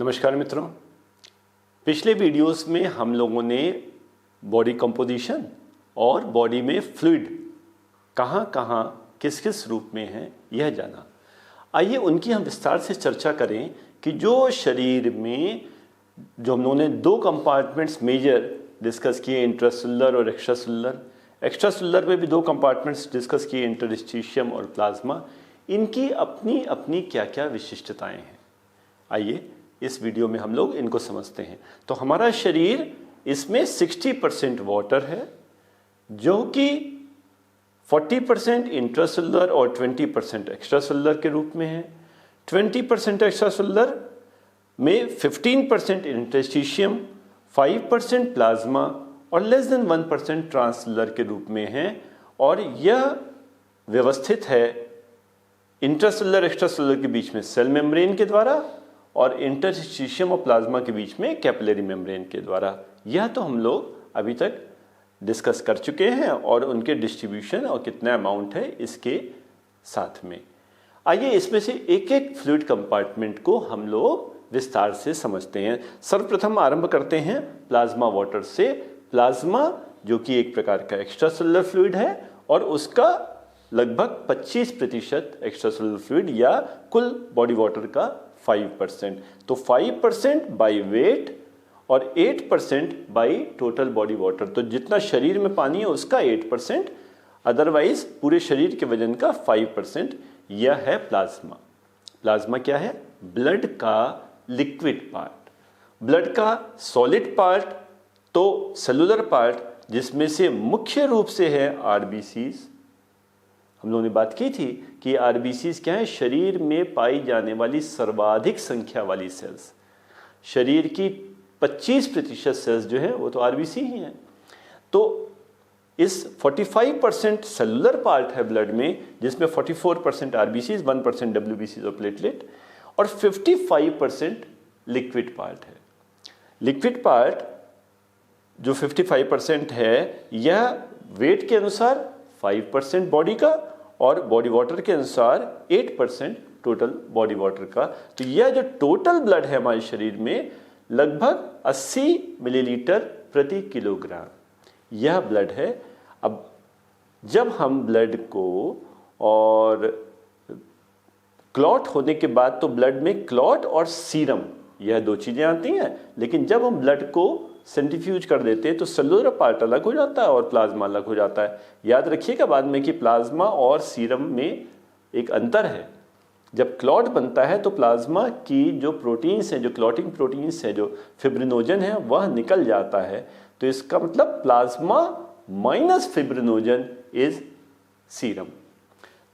नमस्कार मित्रों, पिछले वीडियोस में हम लोगों ने बॉडी कंपोजिशन और बॉडी में फ्लूइड कहाँ कहाँ किस किस रूप में है यह जाना। आइए उनकी हम विस्तार से चर्चा करें कि जो शरीर में जो हम लोगों ने दो कंपार्टमेंट्स मेजर डिस्कस किए, इंट्रासेलुलर और एक्स्ट्रासेलुलर। एक्स्ट्रासेलुलर में भी दो कंपार्टमेंट्स डिस्कस किए, इंटरस्टिशियम और प्लाज्मा। इनकी अपनी अपनी क्या क्या विशिष्टताएं हैं, आइए इस वीडियो में हम लोग इनको समझते हैं। तो हमारा शरीर, इसमें 60% वाटर है, जो कि 40% इंट्रासेलुलर और 20% एक्स्ट्रासेलुलर के रूप में है। 20% एक्स्ट्रासेलुलर में 15% इंटरस्टिशियम, 5% प्लाज्मा और लेस देन 1% ट्रांससेलुलर के रूप में है। और यह व्यवस्थित है इंट्रासेलुलर एक्स्ट्रासेलुलर के बीच में सेल मेम्ब्रेन के द्वारा और इंटरस्टिशियम और प्लाज्मा के बीच में कैपिलरी मेम्ब्रेन के द्वारा। यह तो हम लोग अभी तक डिस्कस कर चुके हैं और उनके डिस्ट्रीब्यूशन और कितना अमाउंट है इसके साथ में। आइए इसमें से एक एक फ्लूइड कंपार्टमेंट को हम लोग विस्तार से समझते हैं। सर्वप्रथम आरंभ करते हैं प्लाज्मा वाटर से। प्लाज्मा जो कि एक प्रकार का एक्स्ट्रासेलुलर फ्लूइड है और उसका लगभग 25% एक्स्ट्रासेलुलर फ्लूइड या कुल बॉडी वाटर का 5%। तो 5% बाई वेट और 8% बाई टोटल बॉडी वाटर। तो जितना शरीर में पानी है उसका 8%, अदरवाइज पूरे शरीर के वजन का 5%। यह है प्लाज्मा। प्लाज्मा क्या है? ब्लड का लिक्विड पार्ट। ब्लड का सॉलिड पार्ट तो सेलुलर पार्ट, जिसमें से मुख्य रूप से है आरबीसीज। हम लोगों ने बात की थी कि आरबीसीज क्या है? शरीर में पाई जाने वाली सर्वाधिक संख्या वाली सेल्स। शरीर की 25% सेल्स जो है वो तो आरबीसी ही हैं। तो इस 45% सेलुलर पार्ट है ब्लड में, जिसमें 44% आरबीसीज, 1% डब्ल्यूबीसीज और प्लेटलेट, और 55% लिक्विड पार्ट है। लिक्विड पार्ट जो 55% है, यह वेट के अनुसार 5% बॉडी का और बॉडी वाटर के अनुसार 8% टोटल बॉडी वाटर का। तो यह जो टोटल ब्लड है हमारे शरीर में, लगभग 80 मिलीलीटर प्रति किलोग्राम यह ब्लड है। अब जब हम ब्लड को और क्लॉट होने के बाद, तो ब्लड में क्लॉट और सीरम यह दो चीजें आती हैं, लेकिन जब हम ब्लड को सेंट्रीफ्यूज कर देते हैं तो सेलुलर पार्ट अलग हो जाता है और प्लाज्मा अलग हो जाता है। याद रखिएगा बाद में कि प्लाज्मा और सीरम में एक अंतर है। जब क्लॉट बनता है तो प्लाज्मा की जो प्रोटीन्स हैं, जो क्लॉटिंग प्रोटीन्स हैं, जो फिब्रिनोजन है, वह निकल जाता है। तो इसका मतलब plasma minus fibrinogen is serum.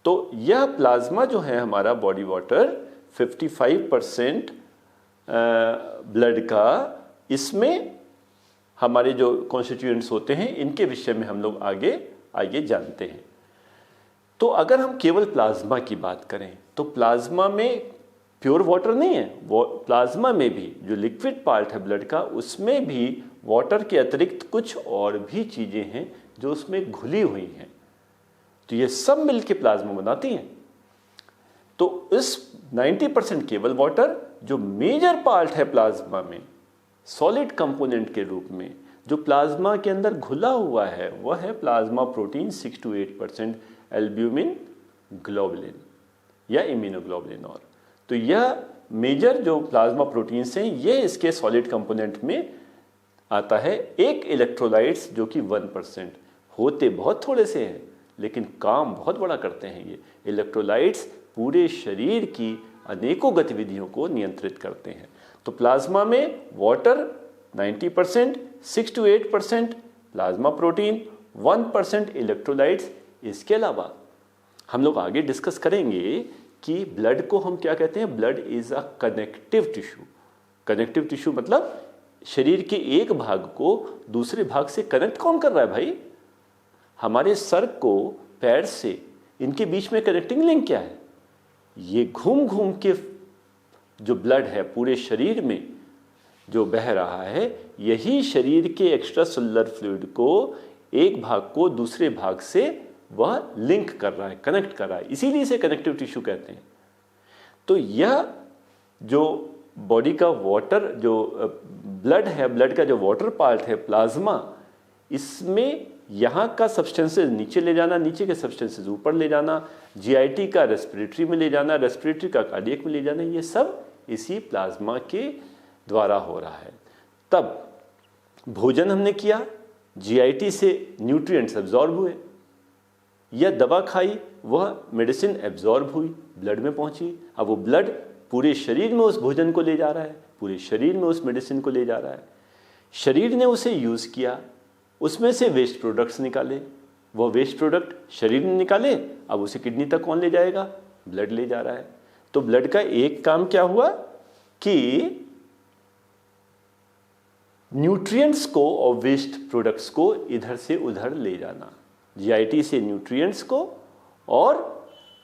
तो यह प्लाज्मा जो है हमारा बॉडी वाटर 55% ब्लड का, इसमें हमारे जो कॉन्स्टिट्यूएंट्स होते हैं इनके विषय में हम लोग आगे जानते हैं। तो अगर हम केवल प्लाज्मा की बात करें तो प्लाज्मा में प्योर वाटर नहीं है। वो प्लाज्मा में भी जो लिक्विड पार्ट है ब्लड का, उसमें भी वाटर के अतिरिक्त कुछ और भी चीजें हैं जो उसमें घुली हुई हैं। तो ये सब मिलके प्लाज्मा बनाती हैं। तो इस 90% केवल वाटर, जो मेजर पार्ट है प्लाज्मा में सॉलिड कंपोनेंट के रूप में, जो प्लाज्मा के अंदर घुला हुआ है, वह है plasma protein 6 to 8%, albumin, globulin या इम्यूनोग्लोबुलिन। और तो यह मेजर जो प्लाज्मा प्रोटीन्स हैं, ये इसके सॉलिड कंपोनेंट में आता है। एक इलेक्ट्रोलाइट्स जो कि 1%, होते बहुत थोड़े से हैं लेकिन काम बहुत बड़ा करते हैं। ये इलेक्ट्रोलाइट्स पूरे शरीर की अनेकों गतिविधियों को नियंत्रित करते हैं। तो प्लाज्मा में water 90%, 6 to 8% plasma protein, 1% electrolytes. इसके अलावा हम लोग आगे डिस्कस करेंगे कि ब्लड को हम क्या कहते हैं। Blood is a connective tissue. Connective tissue मतलब शरीर के एक भाग को दूसरे भाग से कनेक्ट कौन कर रहा है भाई? हमारे सर को पैर से, इनके बीच में कनेक्टिंग लिंक क्या है? ये घूम घूम के जो ब्लड है पूरे शरीर में जो बह रहा है, यही शरीर के एक्स्ट्रासेलुलर फ्लूइड को एक भाग को दूसरे भाग से वह लिंक कर रहा है, कनेक्ट कर रहा है। इसीलिए इसे कनेक्टिव टिश्यू कहते हैं। तो यह जो बॉडी का वाटर जो ब्लड है, ब्लड का जो वाटर पार्ट है प्लाज्मा, इसमें यहाँ का सब्सटेंसेस नीचे ले जाना, नीचे के सब्सटेंसेस ऊपर ले जाना, जीआईटी का रेस्पिरेटरी में ले जाना, रेस्पिरेटरी का कार्डियक में ले जाना, ये सब इसी प्लाज्मा के द्वारा हो रहा है। तब भोजन हमने किया, जीआईटी से न्यूट्रिएंट्स एब्जॉर्ब हुए, या दवा खाई, वह मेडिसिन एब्जॉर्ब हुई, ब्लड में पहुंची। अब वो ब्लड पूरे शरीर में उस भोजन को ले जा रहा है, पूरे शरीर में उस मेडिसिन को ले जा रहा है। शरीर ने उसे यूज़ किया, उसमें से वेस्ट प्रोडक्ट्स निकाले, वो वेस्ट प्रोडक्ट शरीर ने निकाले, अब उसे किडनी तक कौन ले जाएगा? ब्लड ले जा रहा है। तो ब्लड का एक काम क्या हुआ कि न्यूट्रिएंट्स को और वेस्ट प्रोडक्ट्स को इधर से उधर ले जाना, जीआईटी से न्यूट्रिएंट्स को और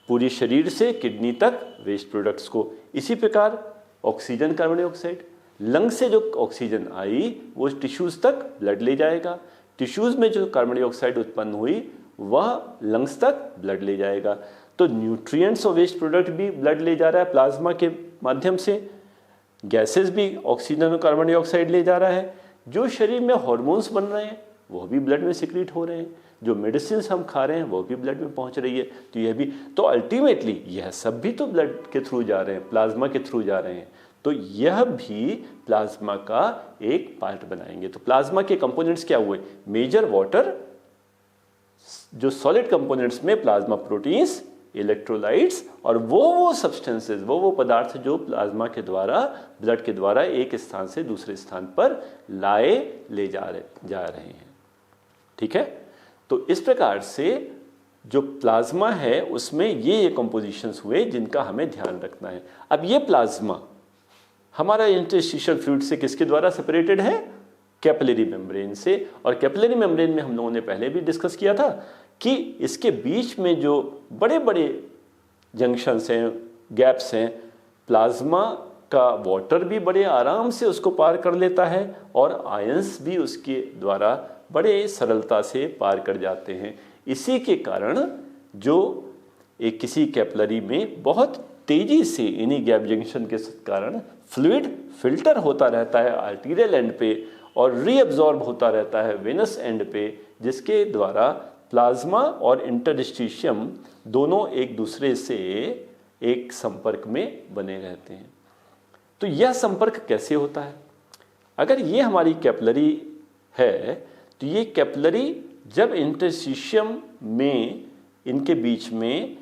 पूरे शरीर से किडनी तक वेस्ट प्रोडक्ट्स को। इसी प्रकार ऑक्सीजन, कार्बन डाइऑक्साइड, लंग से जो ऑक्सीजन आई वो टिश्यूज तक ब्लड ले जाएगा, टिश्यूज में जो कार्बन डाइऑक्साइड उत्पन्न हुई वह लंग्स तक ब्लड ले जाएगा। तो न्यूट्रिएंट्स और वेस्ट प्रोडक्ट भी ब्लड ले जा रहा है प्लाज्मा के माध्यम से, गैसेस भी ऑक्सीजन और कार्बन डाइऑक्साइड ले जा रहा है, जो शरीर में हार्मोन्स बन रहे हैं वो भी ब्लड में सिक्रीट हो रहे हैं, जो मेडिसिन हम खा रहे हैं वो भी ब्लड में पहुंच रही है। तो यह भी, तो अल्टीमेटली यह सब भी तो ब्लड के थ्रू जा रहे हैं, प्लाज्मा के थ्रू जा रहे हैं, तो यह भी प्लाज्मा का एक पार्ट बनाएंगे। तो प्लाज्मा के कंपोनेंट्स क्या हुए? मेजर वाटर, जो सॉलिड कंपोनेंट्स में प्लाज्मा प्रोटीन्स, इलेक्ट्रोलाइट्स और वो सब्सटेंसेस, वो पदार्थ जो प्लाज्मा के द्वारा, ब्लड के द्वारा एक स्थान से दूसरे स्थान पर ले जा रहे हैं। ठीक है, तो इस प्रकार से जो प्लाज्मा है उसमें ये कंपोजिशंस हुए जिनका हमें ध्यान रखना है। अब ये प्लाज्मा हमारा इंटरस्टिशियल फ्लूइड से किसके द्वारा सेपरेटेड है? कैपिलरी मेम्ब्रेन से। और कैपिलरी मेम्ब्रेन में हम लोगों ने पहले भी डिस्कस किया था कि इसके बीच में जो बड़े बड़े जंक्शंस हैं, गैप्स हैं, प्लाज्मा का वाटर भी बड़े आराम से उसको पार कर लेता है और आयंस भी उसके द्वारा बड़े सरलता से पार कर जाते हैं। इसी के कारण जो एक किसी कैपिलरी में बहुत तेजी से इन्हीं गैप जंक्शन के कारण फ्लूइड फिल्टर होता रहता है आर्टीरियल एंड पे और रीअब्जॉर्ब होता रहता है वेनस एंड पे, जिसके द्वारा प्लाज्मा और इंटरस्टिशियम दोनों एक दूसरे से एक संपर्क में बने रहते हैं। तो यह संपर्क कैसे होता है? अगर ये हमारी कैपिलरी है तो ये कैपिलरी जब इंटरस्टिशियम में, इनके बीच में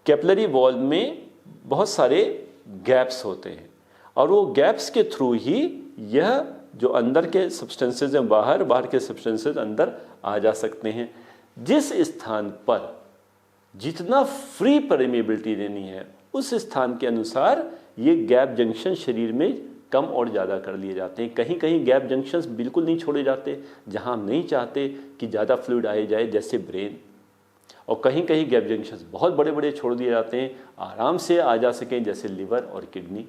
कैपिलरी वॉल में बहुत सारे गैप्स होते हैं और वो गैप्स के थ्रू ही यह जो अंदर के सब्सटेंसेज हैं बाहर के सब्सटेंसेज अंदर आ जा सकते हैं। जिस स्थान पर जितना फ्री परमेबिलिटी देनी है उस स्थान के अनुसार ये गैप जंक्शन शरीर में कम और ज़्यादा कर लिए जाते हैं। कहीं कहीं गैप जंक्शंस बिल्कुल नहीं छोड़े जाते जहां हम नहीं चाहते कि ज़्यादा फ्लूइड आए जाए, जैसे ब्रेन, और कहीं कहीं गैप जंक्शंस बहुत बड़े बड़े छोड़ दिए जाते हैं आराम से आ जा सकें, जैसे लिवर और किडनी।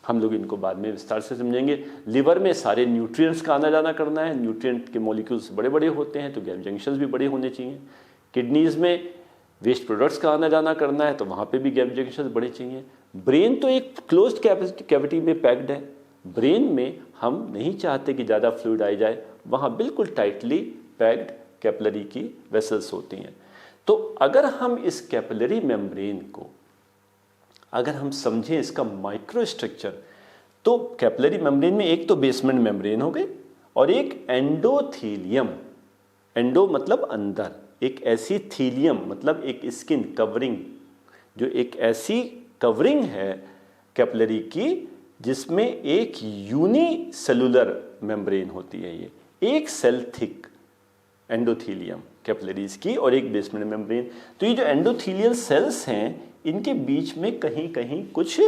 हम लोग इनको बाद में विस्तार से समझेंगे। लिवर में सारे न्यूट्रिएंट्स का आना जाना करना है, न्यूट्रिएंट के मॉलिक्यूल्स बड़े बड़े होते हैं तो गैप जंक्शंस भी बड़े होने चाहिए। किडनीज में वेस्ट प्रोडक्ट्स का आना जाना करना है तो वहाँ पे भी गैप जंक्शंस बड़े चाहिए। ब्रेन तो एक क्लोज्ड कैविटी में पैक्ड है, ब्रेन में हम नहीं चाहते कि ज़्यादा फ्लूइड आ जाए, वहाँ बिल्कुल टाइटली पैक्ड कैपिलरी की वेसल्स होती हैं। तो अगर हम इस कैपिलरी मेम्ब्रेन को अगर हम समझें इसका माइक्रो स्ट्रक्चर, तो कैपिलरी मेम्ब्रेन में एक तो बेसमेंट मेम्ब्रेन हो गई और एक एंडोथीलियम, एंडो मतलब अंदर, एक ऐसी थीलियम मतलब एक स्किन कवरिंग, जो एक ऐसी कवरिंग है कैपिलरी की जिसमें एक यूनिसेलुलर मेम्ब्रेन होती है। ये एक सेल थिक एंडोथीलियम कैपिलरीज की और एक बेसमेंट मेम्ब्रेन। तो ये जो एंडोथीलियल सेल्स हैं इनके बीच में कहीं कहीं कुछ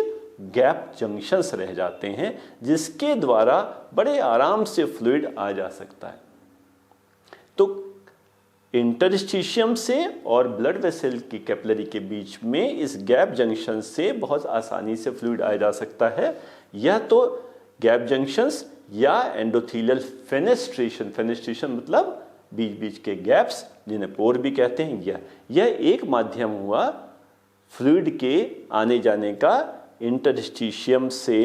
गैप जंक्शंस रह जाते हैं जिसके द्वारा बड़े आराम से फ्लूइड आ जा सकता है। तो इंटरस्टिशियम से और ब्लड वेसल की कैपिलरी के बीच में इस गैप जंक्शन से बहुत आसानी से फ्लूइड आ जा सकता है। यह तो गैप जंक्शंस या एंडोथीलियल फेनेस्ट्रेशन, फेनेस्ट्रेशन मतलब बीच बीच के गैप्स जिन्हें पोर भी कहते हैं, यह एक माध्यम हुआ फ्लूइड के आने जाने का इंटरस्टिशियम से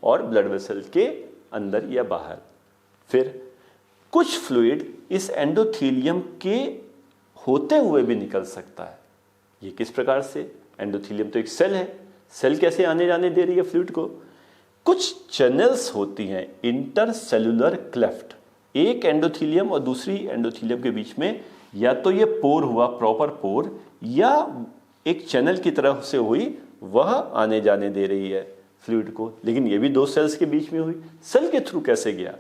और ब्लड वेसल के अंदर या बाहर। फिर कुछ फ्लूइड इस एंडोथीलियम के होते हुए भी निकल सकता है। ये किस प्रकार से? एंडोथीलियम तो एक सेल है, सेल कैसे आने जाने दे रही है फ्लूइड को? कुछ चैनल्स होती हैं, इंटरसेलुलर क्लेफ्ट, एक एंडोथीलियम और दूसरी एंडोथीलियम के बीच में या तो ये पोर हुआ, प्रॉपर पोर, या एक चैनल की तरह से हुई, वह आने जाने दे रही है फ्लूइड को। लेकिन ये भी दो सेल्स के बीच में हुई। सेल के थ्रू कैसे गया?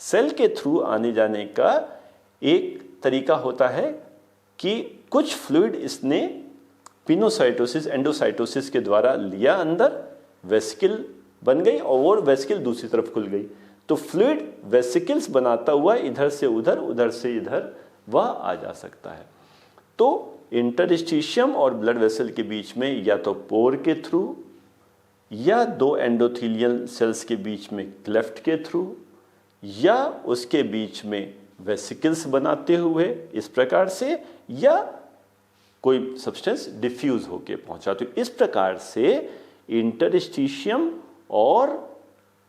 सेल के थ्रू आने जाने का एक तरीका होता है कि कुछ फ्लूइड इसने पिनोसाइटोसिस, एंडोसाइटोसिस के द्वारा लिया अंदर, वेसिकल बन गई और वो वेसिकल दूसरी तरफ खुल गई, तो फ्लूइड वेसिकल्स बनाता हुआ इधर से उधर, उधर से इधर वह आ जा सकता है। तो इंटरस्टिशियम और ब्लड वेसल के बीच में या तो पोर के थ्रू या दो एंडोथीलियल सेल्स के बीच में क्लेफ्ट के थ्रू या उसके बीच में वेसिकल्स बनाते हुए इस प्रकार से, या कोई सब्सटेंस डिफ्यूज होके पहुंचा। तो इस प्रकार से इंटरस्टिशियम और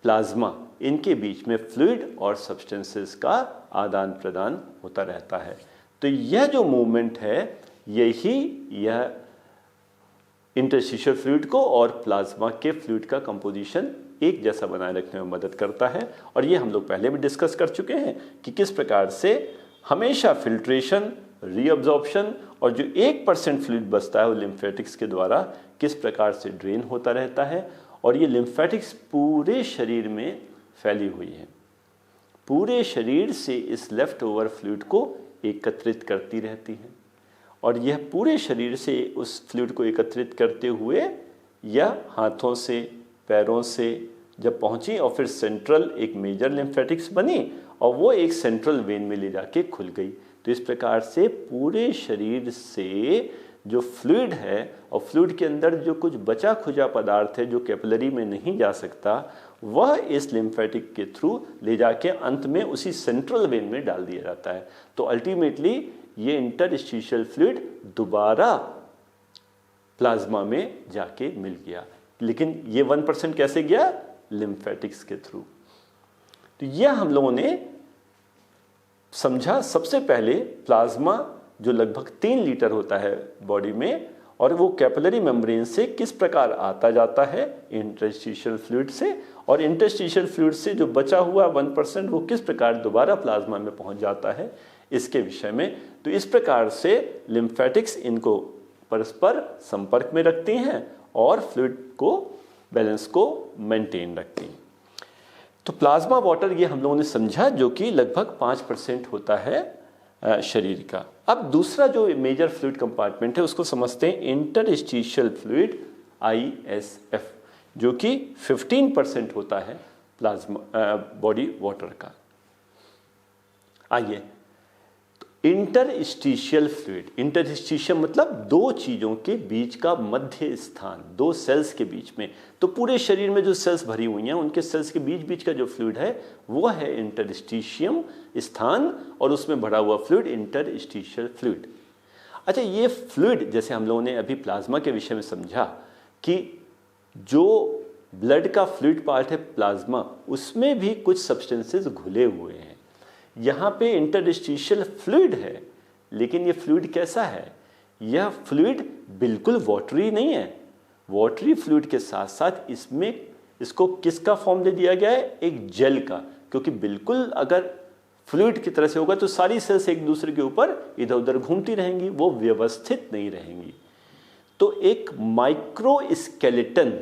प्लाज्मा, इनके बीच में फ्लूइड और सब्सटेंसेस का आदान प्रदान होता रहता है। तो यह जो मूवमेंट है, यह इंटरस्टिशियल फ्लूइड को और प्लाज्मा के फ्लूइड का कंपोजिशन एक जैसा बनाए रखने में मदद करता है। और ये हम लोग पहले भी डिस्कस कर चुके हैं कि किस प्रकार से हमेशा फिल्ट्रेशन, रीअब्जॉर्प्शन और जो 1% फ्लूइड बचता है वो लिम्फेटिक्स के द्वारा किस प्रकार से ड्रेन होता रहता है। और ये लिम्फेटिक्स पूरे शरीर में फैली हुई है, पूरे शरीर से इस लेफ्ट ओवर फ्लूइड को एकत्रित करती रहती है। और यह पूरे शरीर से उस फ्लूइड को एकत्रित करते हुए यह हाथों से, पैरों से जब पहुंची और फिर सेंट्रल एक मेजर लिम्फेटिक्स बनी और वो एक सेंट्रल वेन में ले जाके खुल गई। तो इस प्रकार से पूरे शरीर से जो फ्लूइड है और फ्लूइड के अंदर जो कुछ बचा खुचा पदार्थ है जो कैपिलरी में नहीं जा सकता, वह इस लिम्फेटिक के थ्रू ले जाके अंत में उसी सेंट्रल वेन में डाल दिया जाता है। तो अल्टीमेटली ये इंटरस्टिशियल फ्लूइड दोबारा प्लाज्मा में जाके मिल गया। लेकिन ये 1% कैसे गया? लिम्फेटिक्स के थ्रू। तो यह हम लोगों ने समझा। सबसे पहले प्लाज्मा जो लगभग 3 लीटर होता है बॉडी में, और वो कैपिलरी मेम्ब्रेन से किस प्रकार आता जाता है इंटरस्टिशियल फ्लूइड से, और इंटरस्टिशियल फ्लूइड से जो बचा हुआ 1% वो किस प्रकार दोबारा प्लाज्मा में पहुंच जाता है, इसके विषय में। तो इस प्रकार से लिम्फेटिक्स इनको परस्पर संपर्क में रखती हैं और फ्लूइड को, बैलेंस को मेंटेन रखती हैं। तो प्लाज्मा वाटर ये हम लोगों ने समझा, जो कि लगभग 5% होता है शरीर का। अब दूसरा जो मेजर फ्लूइड कंपार्टमेंट है उसको समझते हैं इंटरस्टिशियल फ्लूइड, ISF, जो कि 15% होता है प्लाज्मा बॉडी वाटर का। आइए, इंटरस्टिशियल फ्लूइड, इंटरस्टिशियल मतलब दो चीजों के बीच का मध्य स्थान, दो सेल्स के बीच में। तो पूरे शरीर में जो सेल्स भरी हुई हैं उनके सेल्स के बीच बीच का जो फ्लूइड है वो है इंटरस्टिशियम स्थान, और उसमें भरा हुआ फ्लूइड इंटरस्टिशियल फ्लूइड। अच्छा, ये फ्लूइड जैसे हम लोगों ने अभी प्लाज्मा के विषय में समझा कि जो ब्लड का फ्लूइड पार्ट है प्लाज्मा, उसमें भी कुछ सब्सटेंसेस घुले हुए हैं। यहाँ पे इंटरस्टिशियल फ्लूइड है, लेकिन ये फ्लूइड कैसा है? यह फ्लूइड बिल्कुल वाटरी नहीं है। वाटरी फ्लूइड के साथ साथ इसमें इसको किसका फॉर्म दे दिया गया है? एक जेल का। क्योंकि बिल्कुल अगर फ्लूइड की तरह से होगा तो सारी सेल्स एक दूसरे के ऊपर इधर उधर घूमती रहेंगी, वो व्यवस्थित नहीं रहेंगी। तो एक माइक्रो स्केलेटन,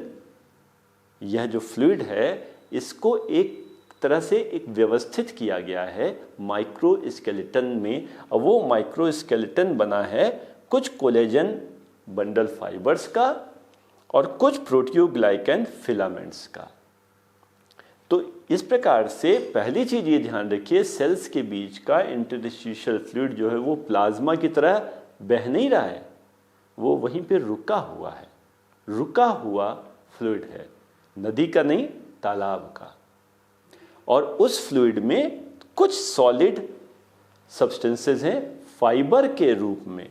यह जो फ्लूइड है इसको एक तरह से एक व्यवस्थित किया गया है माइक्रो स्केलेटन में, और वो माइक्रो स्केलेटन बना है कुछ कोलेजन बंडल फाइबर्स का और कुछ प्रोटियोग्लाइकन फिलामेंट्स का। तो इस प्रकार से पहली चीज ये ध्यान रखिए, सेल्स के बीच का इंटरस्टिशियल फ्लूइड जो है वो प्लाज्मा की तरह बह नहीं रहा है, वो वहीं पे रुका हुआ है, रुका हुआ फ्लूइड है, नदी का नहीं तालाब का। और उस फ्लूइड में कुछ सॉलिड सब्सटेंसेस हैं फाइबर के रूप में,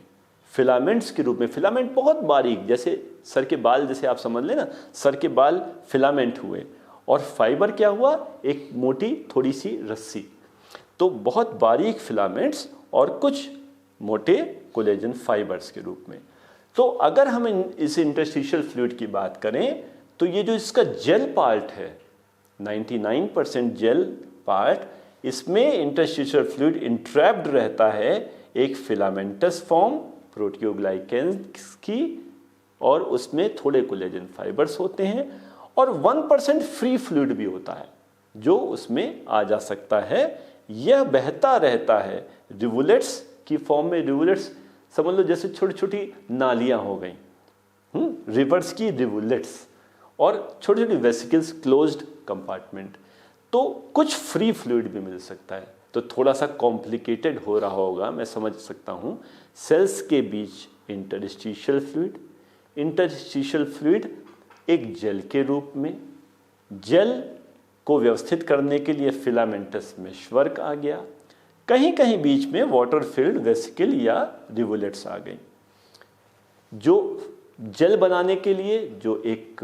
फिलामेंट्स के रूप में। फिलामेंट बहुत बारीक, जैसे सर के बाल, जैसे आप समझ लें ना, सर के बाल फिलामेंट हुए, और फाइबर क्या हुआ, एक मोटी थोड़ी सी रस्सी। तो बहुत बारीक फिलामेंट्स और कुछ मोटे कोलेजन फाइबर्स के रूप में। तो अगर हम इस इंटरस्टिशियल फ्लूइड की बात करें तो ये जो इसका जेल पार्ट है, 99% जेल पार्ट, इसमें इंटरस्टिशियल फ्लूइड इंट्रैप्ड रहता है एक फिलामेंटस फॉर्म प्रोटियोग्लाइकेंस की, और उसमें थोड़े कोलेजन फाइबर्स होते हैं, और 1% फ्री फ्लूइड भी होता है जो उसमें आ जा सकता है। यह बहता रहता है रिवुलेट्स की फॉर्म में। रिवुलेट्स समझ लो जैसे छोटी छोटी नालियां हो गई, रिवर्स की रिवुलेट्स, और छोटी छोटी वेसिकल्स, क्लोज्ड कंपार्टमेंट। तो कुछ फ्री फ्लूइड भी मिल सकता है। तो थोड़ा सा कॉम्प्लिकेटेड हो रहा होगा, मैं समझ सकता हूं। सेल्स के बीच इंटरस्टिशियल फ्लूइड, इंटरस्टिशियल फ्लूइड एक जेल के रूप में, जेल को व्यवस्थित करने के लिए फिलामेंटस मेशवर्क आ गया, कहीं कहीं बीच में वाटर फिल्ड वेसिकल या रिवुलेट्स आ गई। जो जेल बनाने के लिए जो एक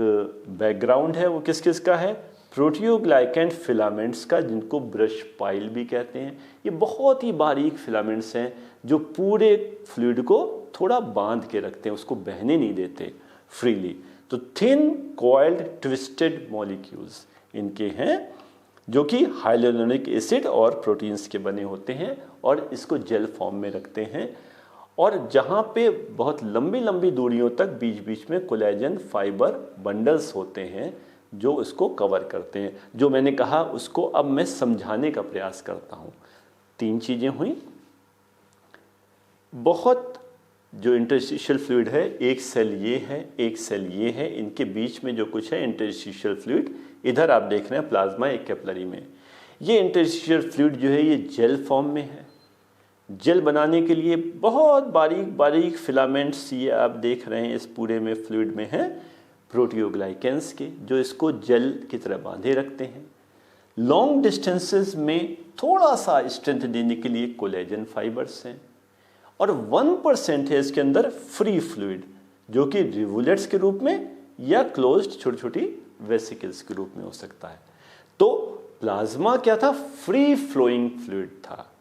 बैकग्राउंड है वो किस किस का है, प्रोटियोग्लाइकेंट फिलामेंट्स का, जिनको ब्रश पाइल भी कहते हैं। ये बहुत ही बारीक फिलामेंट्स हैं जो पूरे फ्लूइड को थोड़ा बांध के रखते हैं, उसको बहने नहीं देते फ्रीली। तो थिन कॉइल्ड ट्विस्टेड मॉलिक्यूल्स इनके हैं, जो कि हाइलुरोनिक एसिड और प्रोटीन्स के बने होते हैं, और इसको जेल फॉर्म में रखते हैं। और जहाँ पे बहुत लंबी लंबी दूरियों तक बीच बीच में कोलेजन फाइबर बंडल्स होते हैं जो इसको कवर करते हैं। जो मैंने कहा उसको अब मैं समझाने का प्रयास करता हूँ। 3 चीज़ें हुई। बहुत जो इंटरस्टिशियल फ्लूइड है, एक सेल ये है, एक सेल ये है, इनके बीच में जो कुछ है इंटरस्टिशियल फ्लूइड, इधर आप देख रहे हैं प्लाज्मा एक कैपिलरी में। ये इंटरस्टिशियल फ्लूइड जो है ये जेल फॉर्म में है। जेल बनाने के लिए बहुत बारीक बारीक फिलामेंट्स ये आप देख रहे हैं इस पूरे में फ्लूइड में हैं, प्रोटियोग्लाइकेंस के, जो इसको जेल की तरह बांधे रखते हैं। लॉन्ग डिस्टेंसेस में थोड़ा सा स्ट्रेंथ देने के लिए कोलेजन फाइबर्स हैं, और 1% है इसके अंदर फ्री फ्लूइड, जो कि रिवुलेट्स के रूप में या क्लोज्ड छोटी छोटी वेसिकल्स के रूप में हो सकता है। तो प्लाज्मा क्या था, फ्री फ्लोइंग फ्लूइड था।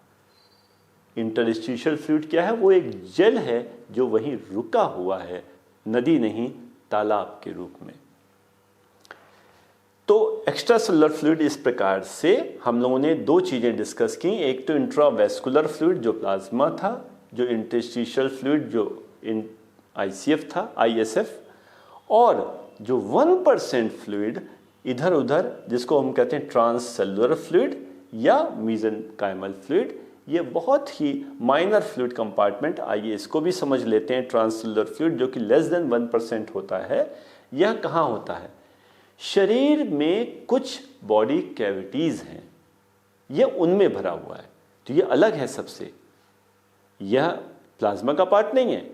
इंटरस्टिशियल फ्लूइड क्या है, वो एक जेल है जो वहीं रुका हुआ है, नदी नहीं तालाब के रूप में। तो एक्स्ट्रासेलुलर फ्लूइड इस प्रकार से हम लोगों ने 2 चीजें डिस्कस की। एक तो इंट्रावेस्कुलर फ्लूइड जो प्लाज्मा था, जो इंटरस्टिशियल फ्लूइड जो ICF था, ISF, और जो 1% फ्लूइड इधर उधर जिसको हम कहते हैं ट्रांससेलुलर फ्लूइड या मेसेंकाइमल फ्लूइड। ये बहुत ही माइनर फ्लूइड कंपार्टमेंट, आइए इसको भी समझ लेते हैं। ट्रांससेलुलर फ्लूइड जो कि लेस देन 1% होता है, यह कहाँ होता है, शरीर में कुछ बॉडी कैविटीज हैं, यह उनमें भरा हुआ है। तो ये अलग है सबसे, यह प्लाज्मा का पार्ट नहीं है,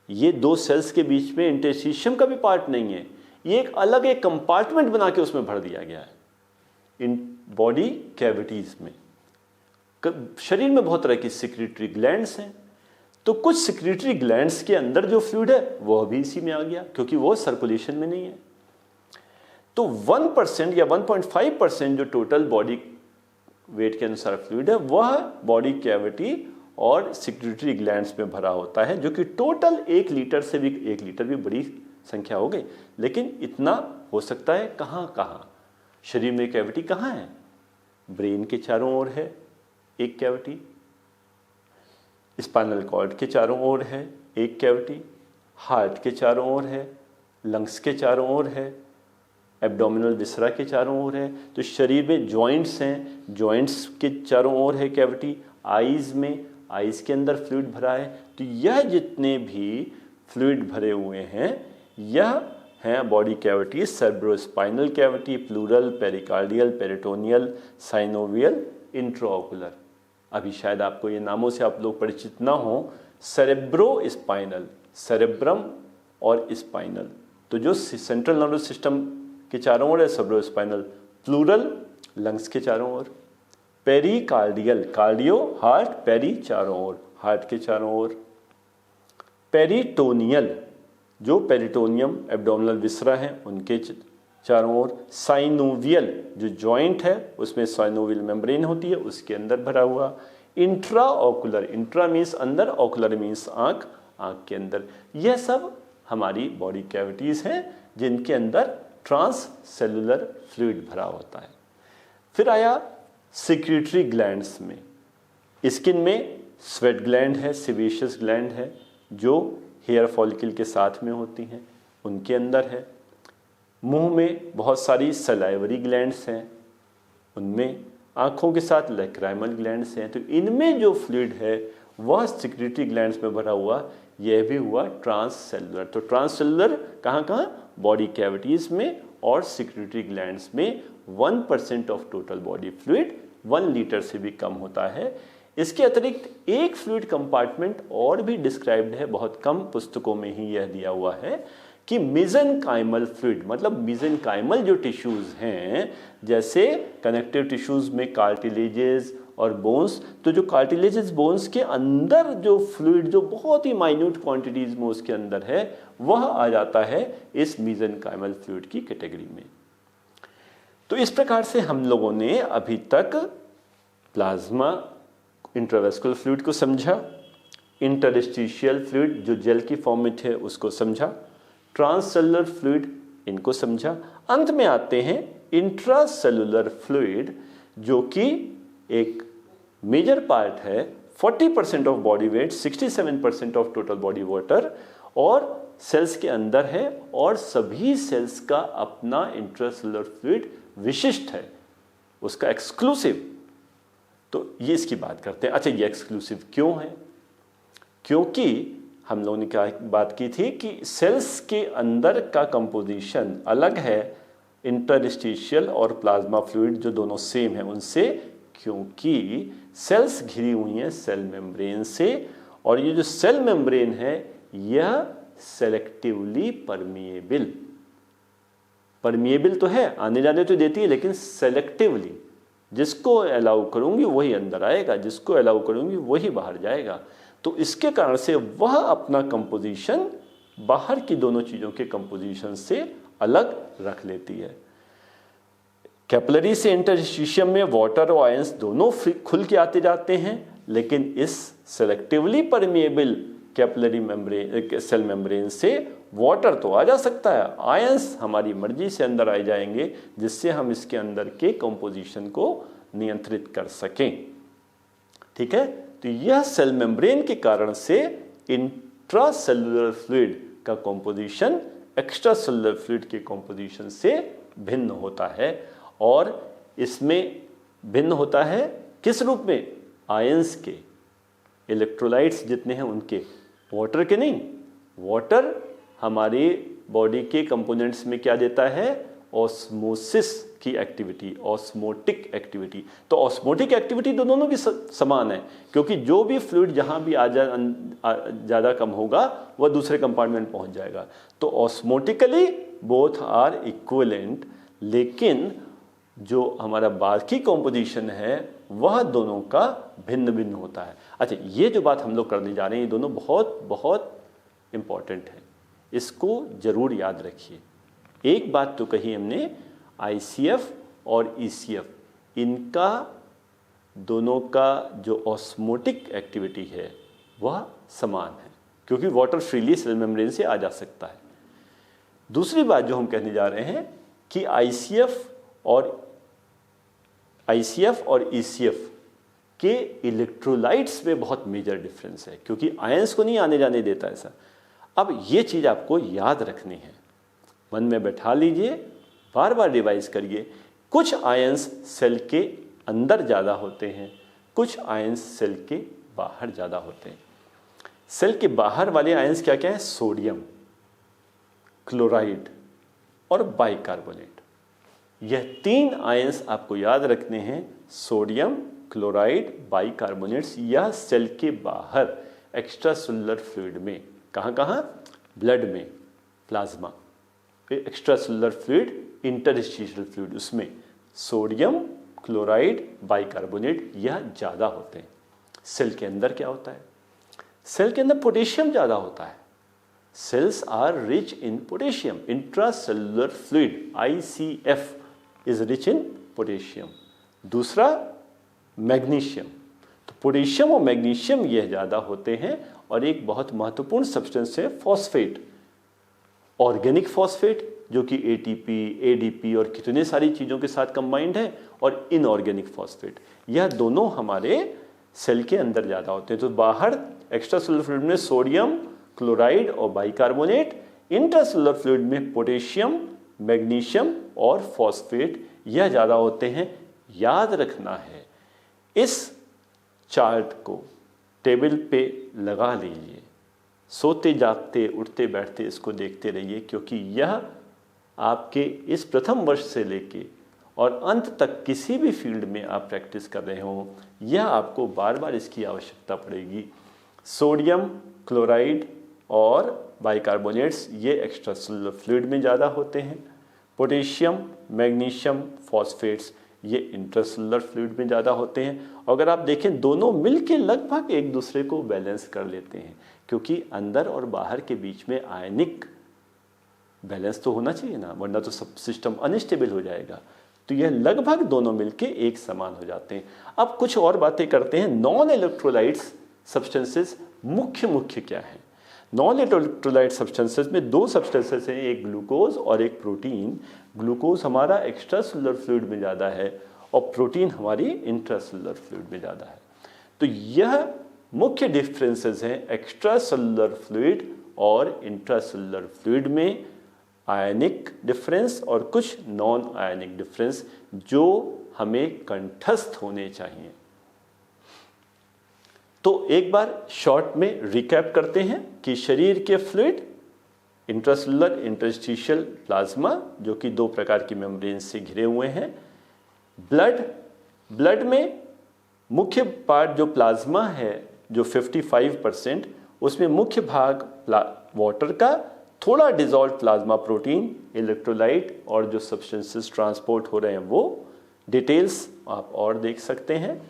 ये 2 सेल्स के बीच में इंटरस्टिशियम का भी पार्ट नहीं है, ये एक अलग एक कंपार्टमेंट बना के उसमें भर दिया गया है इन बॉडी कैविटीज में। शरीर में बहुत तरह की सिक्रीटरी ग्लैंड्स हैं, तो कुछ सिक्रीटरी ग्लैंड्स के अंदर जो फ्लूइड है वह भी इसी में आ गया, क्योंकि वो सर्कुलेशन में नहीं है। तो 1% या 1.5% जो टोटल बॉडी वेट के अनुसार फ्लूइड है, वह बॉडी कैविटी और सिक्रीटरी ग्लैंड्स में भरा होता है, जो कि टोटल 1 लीटर से भी 1 लीटर भी बड़ी संख्या हो गई, लेकिन इतना हो सकता है कहाँ कहाँ। शरीर में कैविटी कहाँ है, ब्रेन के चारों ओर है एक कैविटी, स्पाइनल कॉर्ड के चारों ओर है एक कैविटी, हार्ट के चारों ओर है, लंग्स के चारों ओर है, एब्डोमिनल विसरा के चारों ओर है। तो शरीर में जॉइंट्स हैं, जॉइंट्स के चारों ओर है कैविटी। आईज में, आईज के अंदर फ्लूइड भरा है। तो यह जितने भी फ्लूइड भरे हुए हैं यह हैं body cavity, cerebrospinal cavity, pleural, pericardial, peritoneal, synovial, intraocular. अभी शायद आपको ये नामों से आप लोग परिचित ना हो, सेरेब्रोस्पाइनल, सेरेब्रम और स्पाइनल, तो जो सेंट्रल नर्वस सिस्टम के चारों ओर है सेरेब्रोस्पाइनल, प्लूरल लंग्स के चारों ओर, पेरिकार्डियल कार्डियो हार्ट, पेरी चारों ओर हार्ट के चारों ओर, पेरिटोनियल, जो पेरिटोनियम एब्डोमिनल विसरा है उनके चारों ओर। साइनोवियल, जो जॉइंट है उसमें साइनोवियल मेम्ब्रेन होती है, उसके अंदर भरा हुआ। इंट्रा ऑकुलर, इंट्रा मीन्स अंदर, ऑकुलर मीन्स आँख, आँख के अंदर। यह सब हमारी बॉडी कैविटीज़ हैं जिनके अंदर ट्रांस सेलुलर फ्लूइड भरा होता है। फिर आया सिक्रीटरी ग्लैंड्स में। स्किन में स्वेट ग्लैंड है, सेबेशियस ग्लैंड है, जो हेयर फॉलिकल के साथ में होती हैं, उनके अंदर है। मुंह में बहुत सारी सलाइवरी ग्लैंड्स हैं, उनमें आँखों के साथ लैक्राइमल ग्लैंड्स हैं। तो इनमें जो फ्लूइड है वह सिक्रीटरी ग्लैंड्स में भरा हुआ, यह भी हुआ ट्रांससेलुलर। तो ट्रांससेलुलर कहाँ कहाँ? बॉडी कैविटीज़ में और सिक्रीटरी ग्लैंड्स में 1% of total body fluid 1 litre से भी कम होता है। इसके अतिरिक्त एक फ्लूइड कंपार्टमेंट और भी डिस्क्राइब्ड है, बहुत कम पुस्तकों में ही यह दिया हुआ है कि मेसेनकाइमल फ्लूइड, मतलब मेसेनकाइमल जो टिश्यूज़ हैं, जैसे कनेक्टिव टिश्यूज़ में कार्टिलेजेस और बोन्स, तो जो कार्टिलेजेस बोन्स के अंदर जो फ्लूइड जो बहुत ही माइन्यूट क्वांटिटीज़ में उसके अंदर है, वह आ जाता है इस मेसेनकाइमल फ्लूइड की कैटेगरी में। तो इस प्रकार से हम लोगों ने अभी तक प्लाज्मा इंट्रावेस्कुलर फ्लूइड को समझा, इंटरस्टिशियल फ्लूइड जो जेल की फॉर्म में थे उसको समझा, ट्रांससेलुलर फ्लूइड इनको समझा। अंत में आते हैं इंट्रासेलुलर फ्लूइड, जो कि एक मेजर पार्ट है, 40% of body weight, 67% of total body water, और सेल्स के अंदर है, और सभी सेल्स का अपना इंट्रासेलुलर फ्लूइड विशिष्ट है, उसका एक्सक्लूसिव। तो ये इसकी बात करते हैं। अच्छा, ये एक्सक्लूसिव क्यों है? क्योंकि हम लोगों ने क्या बात की थी कि सेल्स के अंदर का कंपोजिशन अलग है इंटरस्टिशियल और प्लाज्मा फ्लूइड जो दोनों सेम है उनसे, क्योंकि सेल्स घिरी हुई हैं सेल मेम्ब्रेन से, और ये जो सेल मेम्ब्रेन है यह सेलेक्टिवली परमिएबल, परमिएबल तो है, आने जाने तो देती है, लेकिन सेलेक्टिवली, जिसको अलाउ करूंगी वही अंदर आएगा, जिसको अलाउ करूंगी वही बाहर जाएगा। तो इसके कारण से वह अपना कंपोजिशन बाहर की दोनों चीज़ों के कंपोजिशन से अलग रख लेती है। कैपिलरी से इंटरस्टिशियम में वाटर और आयंस दोनों खुल के आते जाते हैं, लेकिन इस selectively permeable capillary membrane, cell membrane से वाटर तो आ जा सकता है, आयंस हमारी मर्जी से अंदर आ जाएंगे, जिससे हम इसके अंदर के कंपोजिशन को नियंत्रित कर सकें। ठीक है, तो यह सेल मेम्ब्रेन के कारण से इंट्रासेलुलर फ्लूइड का कंपोजिशन एक्स्ट्रा सेलुलर फ्लूइड के कंपोजिशन से भिन्न होता है, और इसमें भिन्न होता है किस रूप में? आयंस के, इलेक्ट्रोलाइट्स जितने हैं उनके, वाटर के नहीं। वाटर हमारी बॉडी के कंपोनेंट्स में क्या देता है? ऑस्मोसिस की एक्टिविटी, ऑस्मोटिक एक्टिविटी। तो ऑस्मोटिक एक्टिविटी तो दोनों की समान है, क्योंकि जो भी फ्लूइड जहां भी ज़्यादा कम होगा वह दूसरे कंपार्टमेंट पहुंच जाएगा। तो ऑस्मोटिकली बोथ आर इक्विवेलेंट, लेकिन जो हमारा बाकी कॉम्पोजिशन है वह दोनों का भिन्न भिन्न होता है। अच्छा, ये जो बात हम लोग करने जा रहे हैं ये दोनों बहुत बहुत इम्पॉर्टेंट है, इसको ज़रूर याद रखिए। एक बात तो कही हमने, ICF और ECF, इनका दोनों का जो ऑस्मोटिक एक्टिविटी है वह समान है, क्योंकि वाटर फ्रीली सेल मेम्ब्रेन से आ जा सकता है। दूसरी बात जो हम कहने जा रहे हैं कि ICF और ECF के इलेक्ट्रोलाइट्स में बहुत मेजर डिफरेंस है, क्योंकि आयंस को नहीं आने जाने देता ऐसा। अब ये चीज़ आपको याद रखनी है, मन में बैठा लीजिए, बार बार रिवाइज करिए। कुछ आयंस सेल के अंदर ज़्यादा होते हैं, कुछ आयंस सेल के बाहर ज़्यादा होते हैं। सेल के बाहर वाले आयंस क्या क्या हैं? सोडियम, क्लोराइड और बाइकार्बोनेट। यह 3 आयंस आपको याद रखने हैं, सोडियम, क्लोराइड, बाइकार्बोनेट्स। यह सेल के बाहर एक्स्ट्रा सेलुलर फ्लूइड में, कहाँ कहाँ? ब्लड में, plasma, extra cellular fluid, interstitial fluid, उसमें सोडियम, क्लोराइड, बाइकार्बोनेट यह ज़्यादा होते हैं। सेल के अंदर क्या होता है? सेल के अंदर पोटेशियम ज़्यादा होता है, cells are rich in potassium. Intracellular fluid ICF is rich in potassium. दूसरा मैग्नीशियम, तो पोटेशियम और मैग्नीशियम ये ज़्यादा होते हैं। और एक बहुत महत्वपूर्ण सब्सटेंस है फॉस्फेट, ऑर्गेनिक फॉस्फेट जो कि ATP, ADP और कितने सारी चीज़ों के साथ कंबाइंड है, और इनऑर्गेनिक फॉस्फेट, यह दोनों हमारे सेल के अंदर ज़्यादा होते हैं। तो बाहर एक्स्ट्रासेलुलर फ्लूइड में सोडियम क्लोराइड और बाइकार्बोनेट, इंट्रासेलुलर फ्लूइड में पोटेशियम, मैग्नीशियम और फॉस्फेट यह ज़्यादा होते हैं। याद रखना है, इस चार्ट को टेबल पे लगा लीजिए, सोते जागते उठते बैठते इसको देखते रहिए, क्योंकि यह आपके इस प्रथम वर्ष से लेके और अंत तक किसी भी फील्ड में आप प्रैक्टिस कर रहे हो, यह आपको बार बार इसकी आवश्यकता पड़ेगी। सोडियम क्लोराइड और बाइकार्बोनेट्स ये एक्स्ट्रासेलुलर फ्लूइड में ज़्यादा होते हैं। पोटेशियम, मैग्नीशियम, फॉस्फेट्स ये इंट्रासेलुलर फ्लूइड में ज़्यादा होते हैं। अगर आप देखें दोनों मिलके लगभग एक दूसरे को बैलेंस कर लेते हैं, क्योंकि अंदर और बाहर के बीच में आयनिक बैलेंस तो होना चाहिए ना, वरना तो सब सिस्टम अनस्टेबल हो जाएगा। तो यह लगभग दोनों मिलके एक समान हो जाते हैं। अब कुछ और बातें करते हैं। नॉन इलेक्ट्रोलाइट्स सब्सटेंसेस मुख्य क्या है? नॉन इलेक्ट्रोलाइट सब्सटेंसेस में दो सब्सटेंसेस हैं, एक ग्लूकोज और एक प्रोटीन। ग्लूकोज हमारा एक्स्ट्रासेलुलर फ्लूइड में ज़्यादा है और प्रोटीन हमारी इंट्रासेलुलर फ्लूइड में ज़्यादा है। तो यह मुख्य डिफरेंसेस हैं एक्स्ट्रासेलुलर फ्लूइड और इंट्रासेलुलर फ्लूइड में, आयनिक डिफरेंस और कुछ नॉन आयनिक डिफरेंस जो हमें कंठस्थ होने चाहिए। तो एक बार शॉर्ट में रिकैप करते हैं कि शरीर के फ्लूइड इंट्रासेलुलर, इंटरस्टिशियल, प्लाज्मा, जो कि दो प्रकार की मेम्ब्रेन से घिरे हुए हैं। ब्लड में मुख्य पार्ट जो प्लाज्मा है जो 55%, उसमें मुख्य भाग वाटर का, थोड़ा डिजॉल्व प्लाज्मा प्रोटीन, इलेक्ट्रोलाइट और जो सब्सटेंसेस ट्रांसपोर्ट हो रहे हैं वो डिटेल्स आप और देख सकते हैं।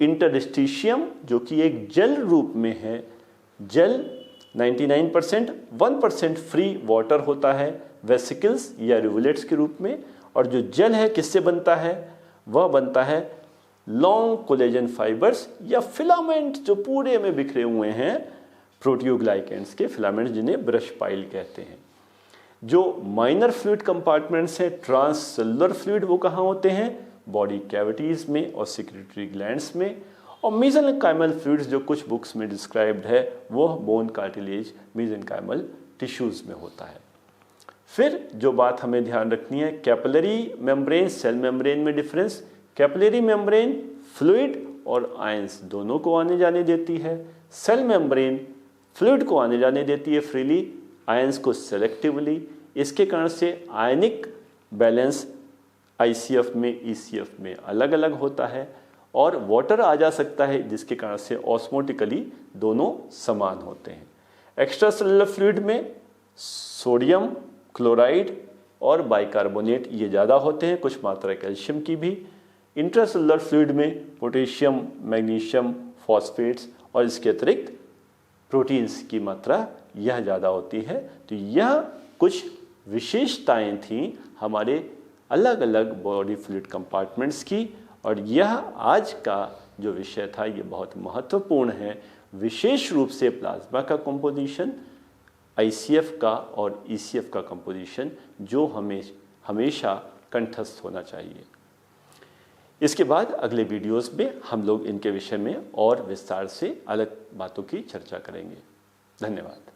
इंटरस्टिशियम जो कि एक जेल रूप में है, जेल 99%, 1% फ्री वाटर होता है वेसिकल्स या रिवुलेट्स के रूप में। और जो जेल है किससे बनता है? वह बनता है लॉन्ग कोलेजन फाइबर्स या फिलामेंट जो पूरे में बिखरे हुए हैं, प्रोटियोग्लाइकेंस के फिलामेंट जिन्हें ब्रश पाइल कहते हैं। जो माइनर फ्लूइड कंपार्टमेंट्स हैं ट्रांससेलुलर फ्लूइड, वो कहाँ होते हैं? बॉडी कैविटीज़ में और सिक्रेटरी ग्लैंड्स में। और मेसेनकाइमल फ्लूइड्स जो कुछ बुक्स में डिस्क्राइब्ड है वह बोन कार्टिलेज, मेसेनकाइमल टिश्यूज़ में होता है। फिर जो बात हमें ध्यान रखनी है, कैपिलरी मेम्ब्रेन, सेल मेम्ब्रेन में डिफरेंस। कैपिलरी मेम्ब्रेन फ्लूइड और आयंस दोनों को आने जाने देती है। सेल मेम्ब्रेन फ्लूइड को आने जाने देती है फ्रीली, आयंस को सेलेक्टिवली। इसके कारण से आयनिक बैलेंस ICF में, ECF में अलग अलग होता है और वाटर आ जा सकता है, जिसके कारण से ऑस्मोटिकली दोनों समान होते हैं। एक्स्ट्रासेलुलर फ्लूइड में सोडियम क्लोराइड और बाइकार्बोनेट ये ज़्यादा होते हैं, कुछ मात्रा कैल्शियम की भी। इंट्रासेलुलर फ्लूइड में पोटेशियम, मैग्नीशियम, फॉस्फेट्स और इसके अतिरिक्त प्रोटीन्स की मात्रा यह ज़्यादा होती है। तो यह कुछ विशेषताएं थीं हमारे अलग अलग बॉडी फ्लूइड कंपार्टमेंट्स की, और यह आज का जो विषय था ये बहुत महत्वपूर्ण है, विशेष रूप से प्लाज्मा का कंपोजिशन, ICF का और ECF का कंपोजिशन जो हमेशा कंठस्थ होना चाहिए। इसके बाद अगले वीडियोस में हम लोग इनके विषय में और विस्तार से अलग बातों की चर्चा करेंगे। धन्यवाद।